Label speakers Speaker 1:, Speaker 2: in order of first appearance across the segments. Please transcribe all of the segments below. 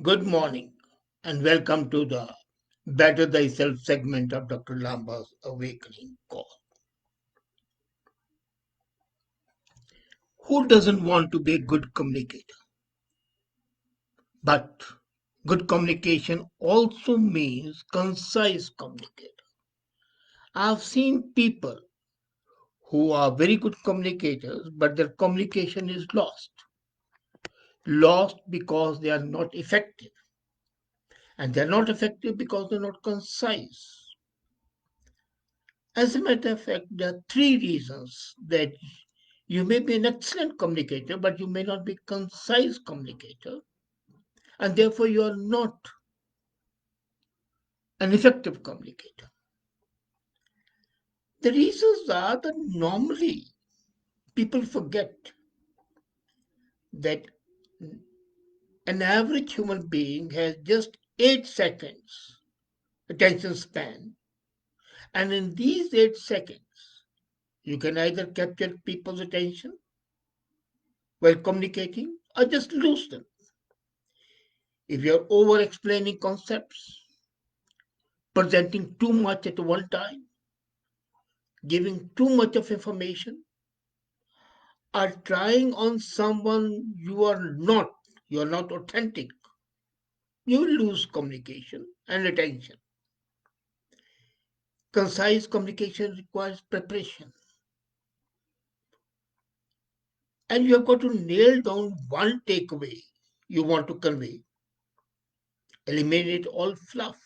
Speaker 1: Good morning and welcome to the Better Thyself segment of Dr. Lamba's Awakening Call. Who doesn't want to be a good communicator? But good communication also means concise communicator. I've seen people who are very good communicators, but their communication is lost. Lost because they are not effective. And they're not effective because they're not concise. As a matter of fact, there are three reasons that you may be an excellent communicator, but you may not be concise communicator, and therefore you are not an effective communicator. The reasons are that normally people forget that an average human being has just 8 seconds attention span, and in these 8 seconds, you can either capture people's attention while communicating or just lose them. If you're over explaining concepts, presenting too much at one time, giving too much of information, or trying on someone you are not authentic, you lose communication and attention. Concise communication requires preparation, and you have got to nail down one takeaway you want to convey, eliminate all fluff,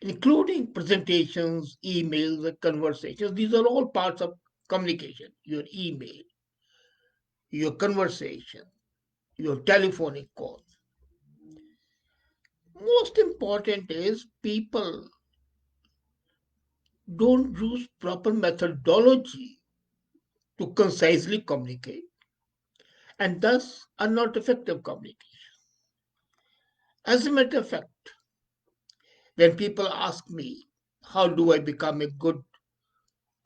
Speaker 1: including presentations, emails, and conversations. These are all parts of communication. Your email, your conversation, your telephonic call. Most important is people don't use proper methodology to concisely communicate and thus are not effective communicators. As a matter of fact, when people ask me, how do I become a good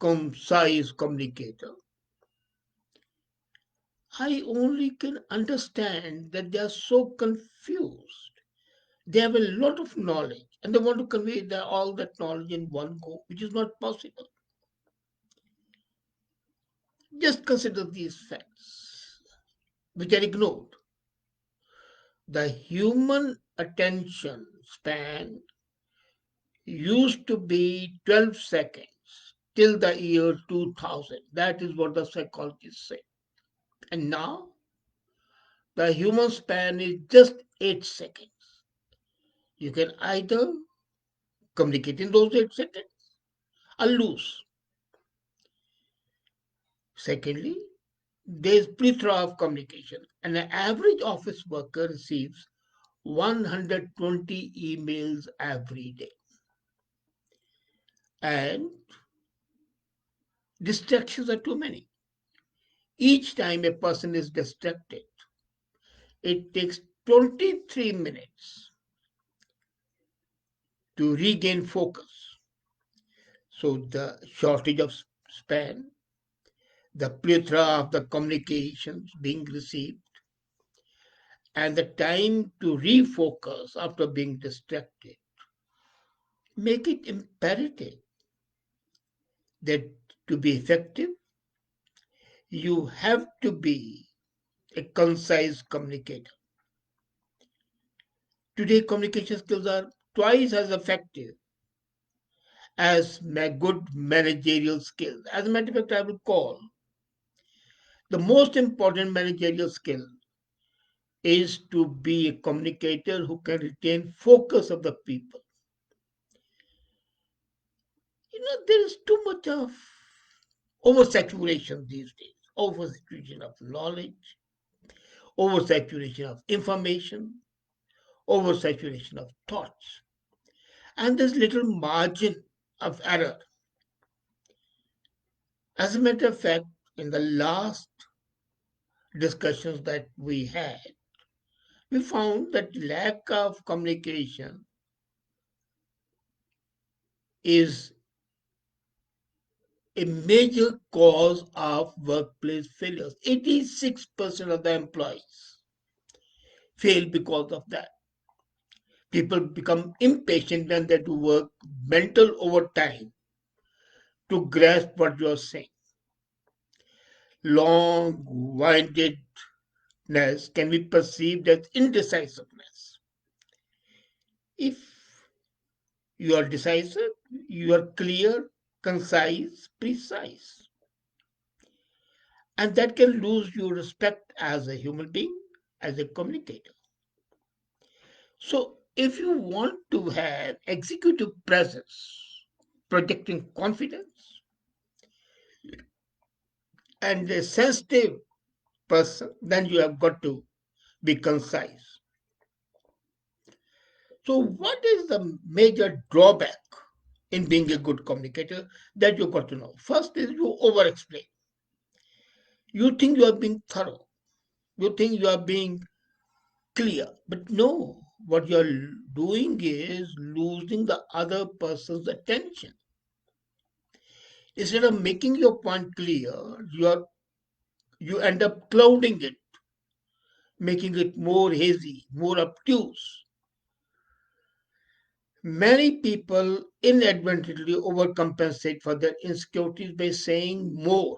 Speaker 1: concise communicator? I only can understand that they are so confused. They have a lot of knowledge and they want to convey all that knowledge in one go, which is not possible. Just consider these facts, which are ignored. The human attention span used to be 12 seconds till the year 2000. That is what the psychologists say. And now the human span is just 8 seconds. You can either communicate in those 8 seconds or lose. Secondly, there is plethora of communication. An average office worker receives 120 emails every day. And distractions are too many. Each time a person is distracted, it takes 23 minutes to regain focus. So the shortage of span, the plethora of the communications being received, and the time to refocus after being distracted make it imperative that to be effective, you have to be a concise communicator. Today, communication skills are twice as effective as good managerial skills. As a matter of fact, I would call the most important managerial skill is to be a communicator who can retain focus of the people. There is too much of oversaturation these days, oversaturation of knowledge, oversaturation of information, oversaturation of thoughts, and there's little margin of error. As a matter of fact, in the last discussions that we had, we found that lack of communication is a major cause of workplace failures. 86% of the employees fail because of that. People become impatient and they do work mental overtime to grasp what you're saying. Long windedness can be perceived as indecisiveness. If you are decisive, you are clear, concise, precise. And that can lose your respect as a human being, as a communicator. So, if you want to have executive presence, projecting confidence, and a sensitive person, then you have got to be concise. So, what is the major drawback in being a good communicator that you got to know? First is you over explain. You think you are being thorough, you think you are being clear, but no, what you are doing is losing the other person's attention. Instead of making your point clear, you end up clouding it, making it more hazy, more obtuse. Many people inadvertently overcompensate for their insecurities by saying more,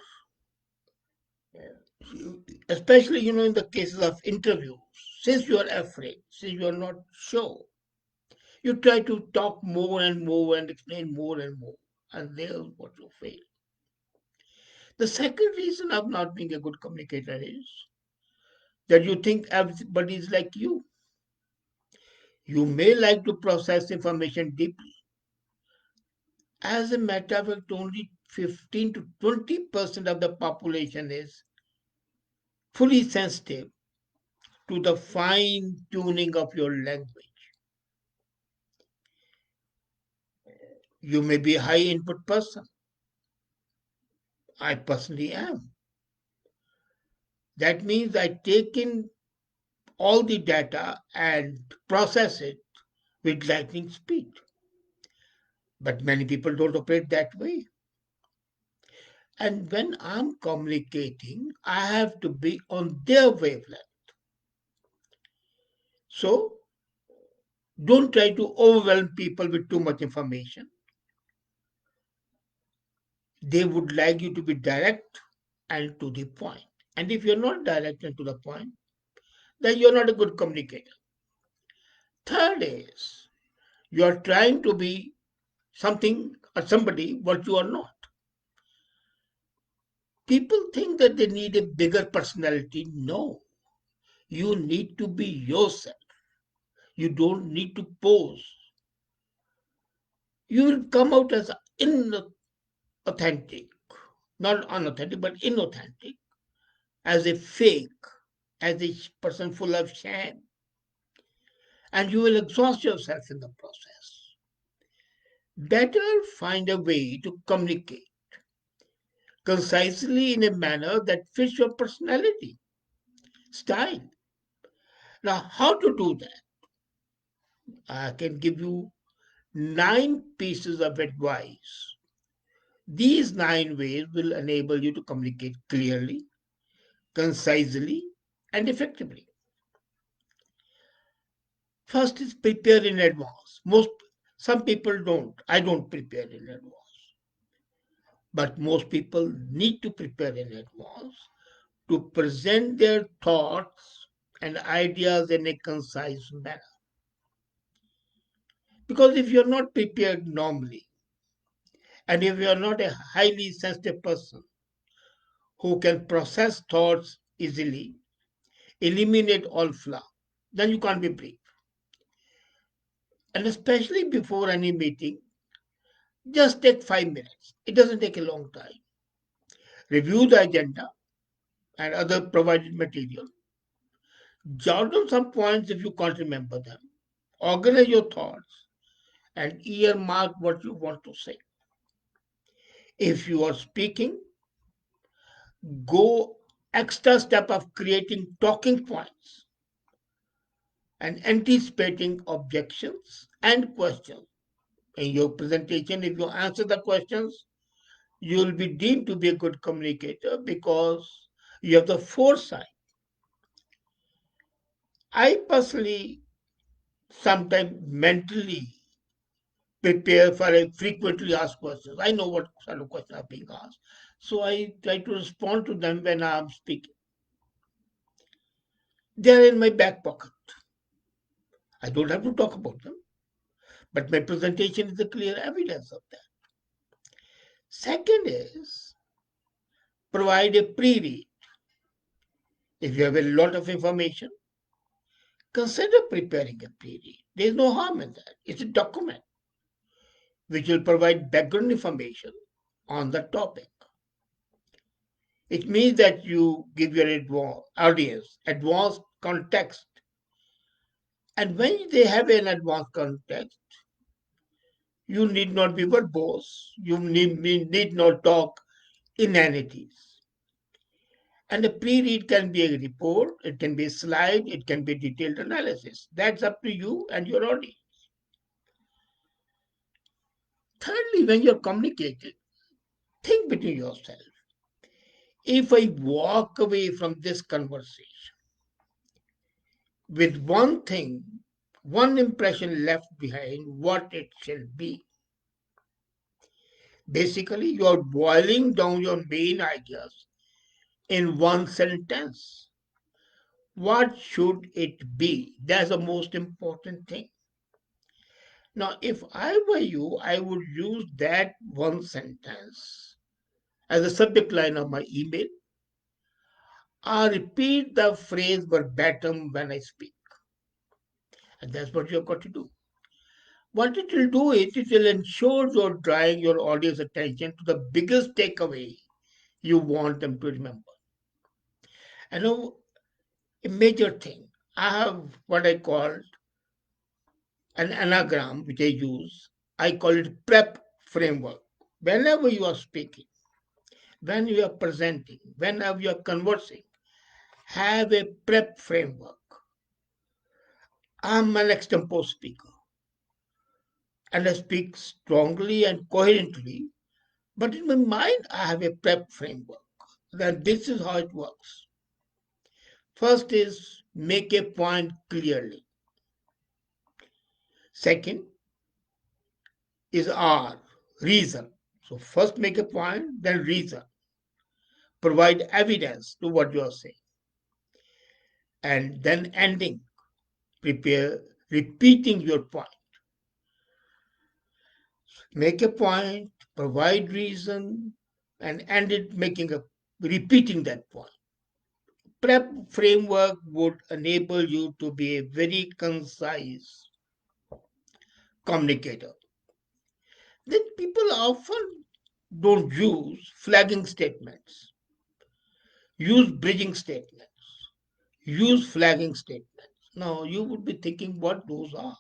Speaker 1: especially in the cases of interviews. Since you are afraid, since you are not sure, you try to talk more and more and explain more and more, and there's what you fail. The second reason of not being a good communicator is that you think everybody is like you. You may like to process information deeply. As a matter of fact, only 15 to 20% of the population is fully sensitive to the fine tuning of your language. You may be a high input person. I personally am. That means I take in all the data and process it with lightning speed. But many people don't operate that way. And when I'm communicating, I have to be on their wavelength. So don't try to overwhelm people with too much information. They would like you to be direct and to the point. And if you're not direct and to the point, then you're not a good communicator. Third is you are trying to be something or somebody what you are not. People think that they need a bigger personality. No, you need to be yourself. You don't need to pose. You will come out as inauthentic, not unauthentic, but inauthentic, as a fake, as a person full of shame, and you will exhaust yourself in the process. Better find a way to communicate concisely in a manner that fits your personality, style. Now, how to do that? I can give you 9 pieces of advice. These 9 ways will enable you to communicate clearly, concisely, and effectively. First is prepare in advance. Some people don't. I don't prepare in advance. But most people need to prepare in advance to present their thoughts and ideas in a concise manner. Because if you're not prepared normally, and if you're not a highly sensitive person who can process thoughts easily, eliminate all flaw, then you can't be brief. And especially before any meeting, just take 5 minutes. It doesn't take a long time. Review the agenda and other provided material. Jot down some points if you can't remember them. Organize your thoughts and earmark what you want to say. If you are speaking, go extra step of creating talking points and anticipating objections and questions. In your presentation, if you answer the questions, you'll be deemed to be a good communicator because you have the foresight. I personally sometimes mentally prepare for a frequently asked questions. I know what sort of questions are being asked. So I try to respond to them when I'm speaking. They're in my back pocket. I don't have to talk about them, but my presentation is a clear evidence of that. Second is provide a pre-read. If you have a lot of information, consider preparing a pre-read. There's no harm in that. It's a document which will provide background information on the topic. It means that you give your audience advanced context. And when they have an advanced context, you need not be verbose. You need not talk inanities. And a pre-read can be a report, it can be a slide, it can be detailed analysis. That's up to you and your audience. Thirdly, when you're communicating, think between yourself. If I walk away from this conversation with one thing, one impression left behind, what it shall be. Basically, you're boiling down your main ideas in one sentence. What should it be? That's the most important thing. Now, if I were you, I would use that one sentence as a subject line of my email. I repeat the phrase verbatim when I speak. And that's what you've got to do. What it will do is it will ensure you're drawing your audience attention to the biggest takeaway you want them to remember. I know a major thing. I have what I call an anagram, which I use. I call it prep framework. Whenever you are speaking, when you are presenting, whenever you are conversing, have a prep framework. I'm an extempore speaker and I speak strongly and coherently, but in my mind, I have a prep framework. Then this is how it works. First is make a point clearly. Second is R, reason. So first make a point, then reason. Provide evidence to what you are saying. And then ending, prepare repeating your point. Make a point, provide reason, and end it repeating that point. Prep framework would enable you to be a very concise communicator. Then people often don't use flagging statements, use bridging statements, use flagging statements. Now you would be thinking what those are.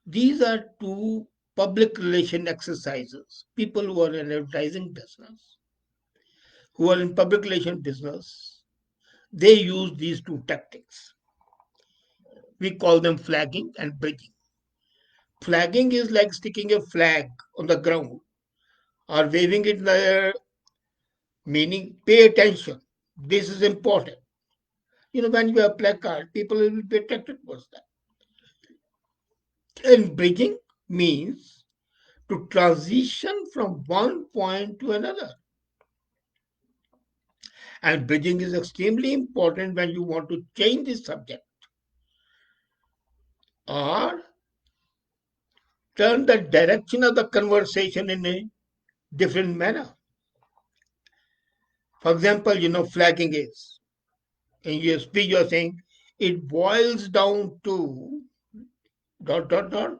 Speaker 1: These are two public relation exercises. People who are in advertising business, who are in public relation business, they use these two tactics. We call them flagging and bridging. Flagging is like sticking a flag on the ground or waving it in the air, meaning pay attention. This is important. When you have placard, people will be attracted towards that. And bridging means to transition from one point to another. And bridging is extremely important when you want to change the subject or turn the direction of the conversation in a different manner. For example, flagging is in your speech you're saying it boils down to dot dot dot,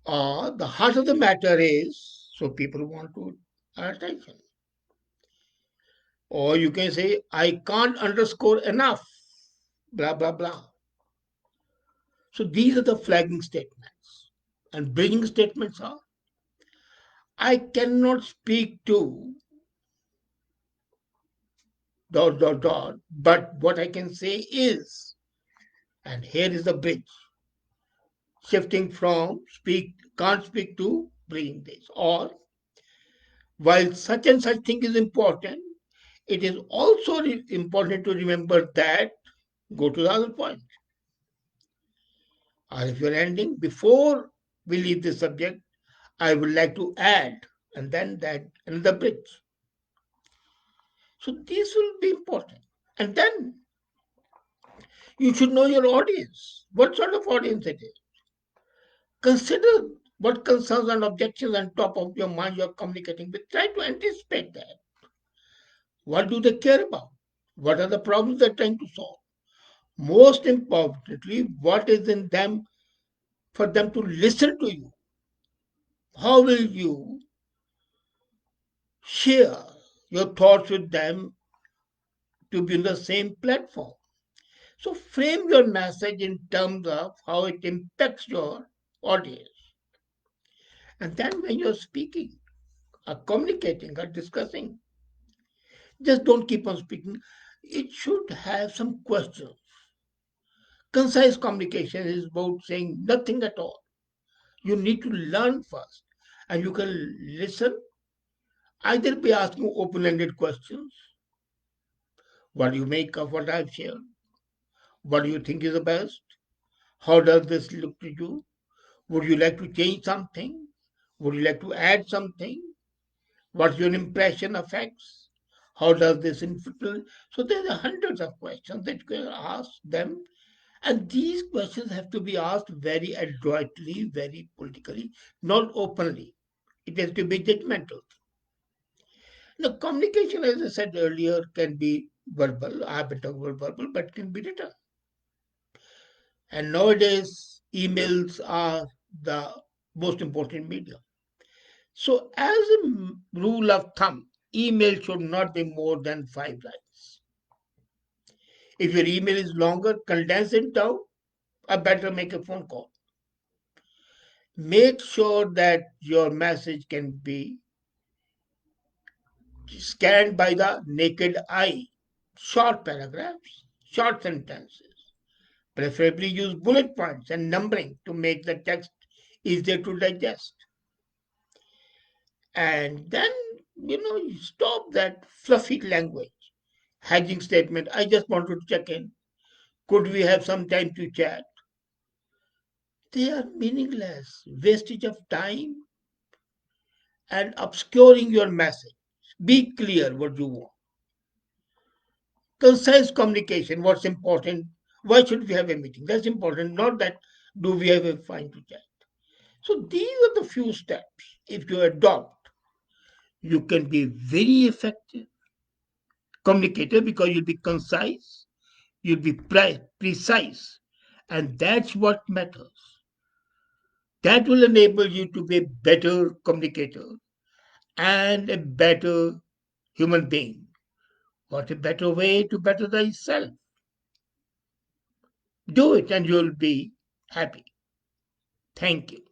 Speaker 1: or the heart of the matter is, so people want to attention. Or you can say I can't underscore enough, blah blah blah. So these are the flagging statements. And bridging statements are I cannot speak to dot dot dot, but what I can say is, and here is the bridge, shifting from speak can't speak to bridging this. Or While such and such thing is important, it is also important to remember that, go to the other point. Or if you're ending, before we leave the subject, I would like to add, and then that another bridge. So these will be important. And then you should know your audience. What sort of audience it is? Consider what concerns and objections on top of your mind you're communicating with. Try to anticipate that. What do they care about? What are the problems they're trying to solve? Most importantly, what is in them for them to listen to you? How will you share your thoughts with them to be on the same platform? So frame your message in terms of how it impacts your audience. And then when you're speaking or communicating or discussing, just don't keep on speaking. It should have some questions. Concise communication is about saying nothing at all. You need to learn first. And you can listen either by asking open ended questions. What do you make of what I've shared? What do you think is the best? How does this look to you? Would you like to change something? Would you like to add something? What's your impression of X? How does this influence? So there are hundreds of questions that you can ask them. And these questions have to be asked very adroitly, very politically, not openly. It has to be judgmental. Now, communication, as I said earlier, can be verbal. I have been talking about verbal, but can be written. And nowadays, emails are the most important medium. So, as a rule of thumb, email should not be more than 5 lines. If your email is longer, condense it down, or better make a phone call. Make sure that your message can be scanned by the naked eye. Short paragraphs, short sentences. Preferably use bullet points and numbering to make the text easier to digest. And then, you stop that fluffy language. Hedging statement, I just wanted to check in. Could we have some time to chat? They are meaningless, wastage of time and obscuring your message. Be clear what you want. Concise communication, what's important. Why should we have a meeting? That's important, not that do we have a fine to chat. So these are the few steps. If you adopt, you can be very effective communicator because you'll be concise, you'll be precise, and that's what matters. That will enable you to be a better communicator and a better human being. What a better way to better thyself. Do it and you'll be happy. Thank you.